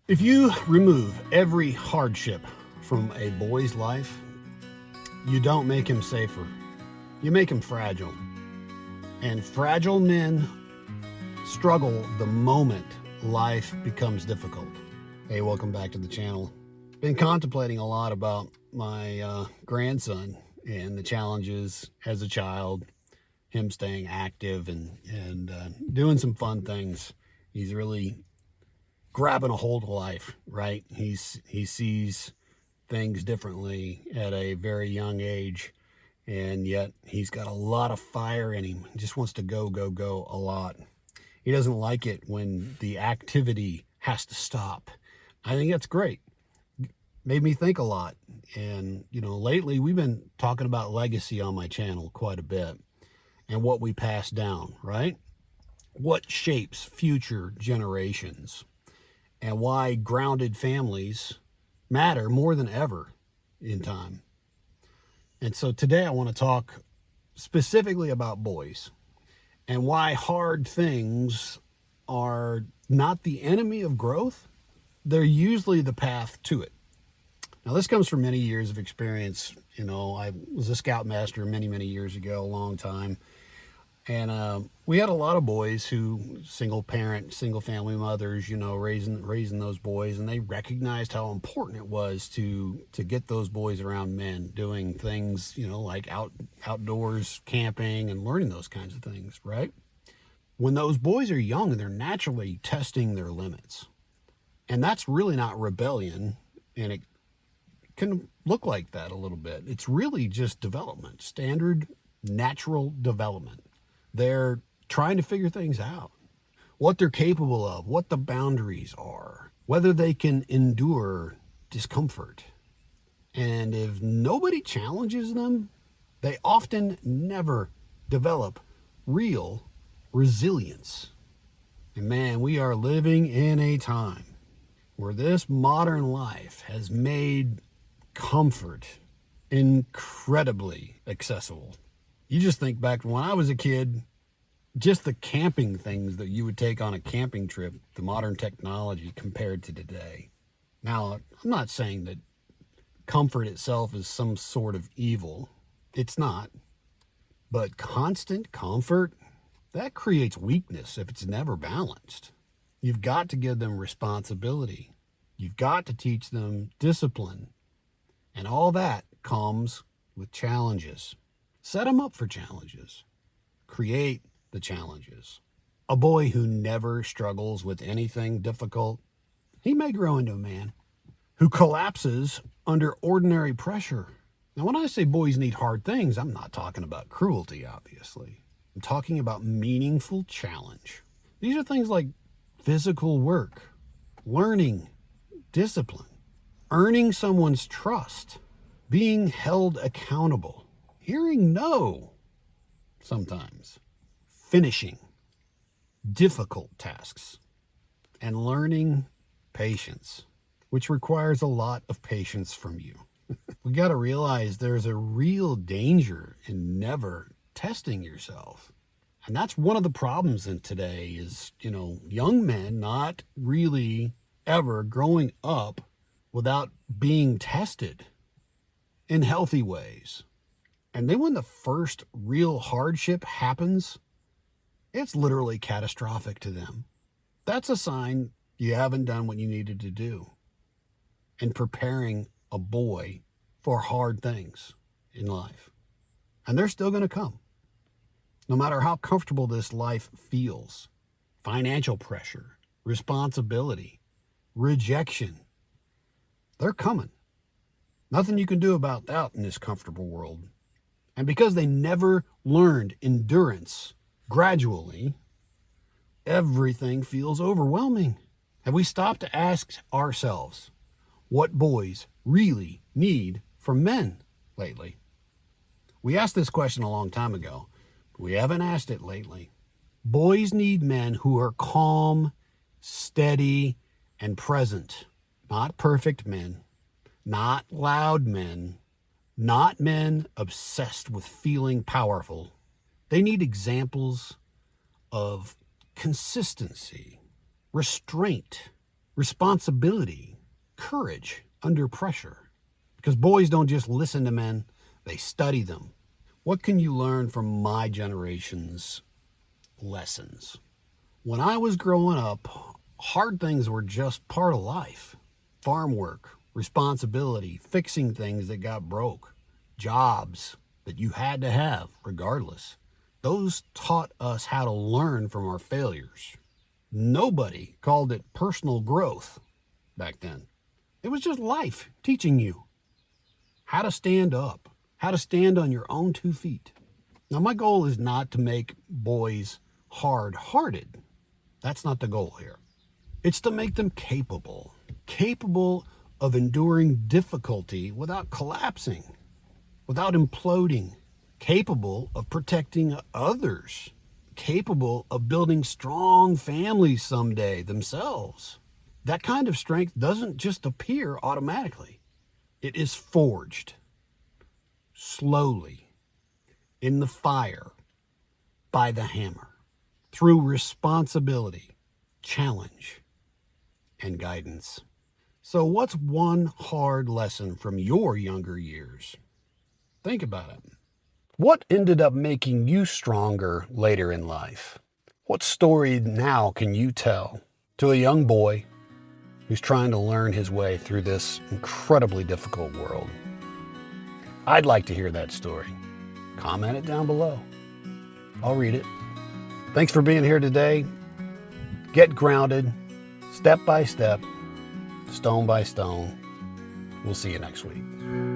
If you remove every hardship from a boy's life, you don't make him safer. You make him fragile. And fragile men struggle the moment life becomes difficult. Hey, welcome back to the channel. Been contemplating a lot about my grandson and the challenges as a child, him staying active and doing some fun things. He's really grabbing a hold of life, right? He sees things differently at a very young age, and yet he's got a lot of fire in him. He just wants to go a lot. He doesn't like it when the activity has to stop. I think that's great. Made me think a lot. And, lately we've been talking about legacy on my channel quite a bit and what we pass down, right? What shapes future generations and why grounded families matter more than ever in time. And so today I want to talk specifically about boys and why hard things are not the enemy of growth. They're usually the path to it. Now, this comes from many years of experience. I was a Scoutmaster many years ago, a long time. And we had a lot of boys who, single family mothers, raising those boys, and they recognized how important it was to get those boys around men, doing things, like outdoors camping and learning those kinds of things, right? When those boys are young, they're naturally testing their limits. And that's really not rebellion, and it can look like that a little bit. It's really just development, standard natural development. They're trying to figure things out, what they're capable of, what the boundaries are, whether they can endure discomfort. And if nobody challenges them, they often never develop real resilience. And man, we are living in a time where this modern life has made comfort incredibly accessible. You just think back to when I was a kid, just the camping things that you would take on a camping trip, the modern technology compared to today. Now, I'm not saying that comfort itself is some sort of evil. It's not. But constant comfort, that creates weakness if it's never balanced. You've got to give them responsibility. You've got to teach them discipline. And all that comes with challenges. Set them up for challenges. Create the challenges. A boy who never struggles with anything difficult, he may grow into a man who collapses under ordinary pressure. Now, when I say boys need hard things, I'm not talking about cruelty, obviously. I'm talking about meaningful challenge. These are things like physical work, learning, discipline, earning someone's trust, being held accountable, hearing no sometimes, finishing difficult tasks, and learning patience, which requires a lot of patience from you. We got to realize there's a real danger in never testing yourself. And that's one of the problems in today is, young men not really ever growing up without being tested in healthy ways. And then when the first real hardship happens, it's literally catastrophic to them. That's a sign you haven't done what you needed to do in preparing a boy for hard things in life. And they're still going to come. No matter how comfortable this life feels, financial pressure, responsibility, rejection, they're coming. Nothing you can do about that in this comfortable world. And because they never learned endurance gradually, everything feels overwhelming. Have we stopped to ask ourselves what boys really need from men lately? We asked this question a long time ago, but we haven't asked it lately. Boys need men who are calm, steady, and present. Not perfect men, not loud men, not men obsessed with feeling powerful. They need examples of consistency, restraint, responsibility, courage under pressure. Because boys don't just listen to men, they study them. What can you learn from my generation's lessons? When I was growing up, hard things were just part of life. Farm work, responsibility, fixing things that got broke, jobs that you had to have regardless. Those taught us how to learn from our failures. Nobody called it personal growth back then. It was just life teaching you how to stand up, how to stand on your own 2 feet. Now, my goal is not to make boys hard-hearted. That's not the goal here. It's to make them capable of enduring difficulty without collapsing, without imploding, capable of protecting others, capable of building strong families someday themselves. That kind of strength doesn't just appear automatically. It is forged slowly in the fire by the hammer through responsibility, challenge, and guidance. So what's one hard lesson from your younger years? Think about it. What ended up making you stronger later in life? What story now can you tell to a young boy who's trying to learn his way through this incredibly difficult world? I'd like to hear that story. Comment it down below. I'll read it. Thanks for being here today. Get grounded, step by step, stone by stone. We'll see you next week.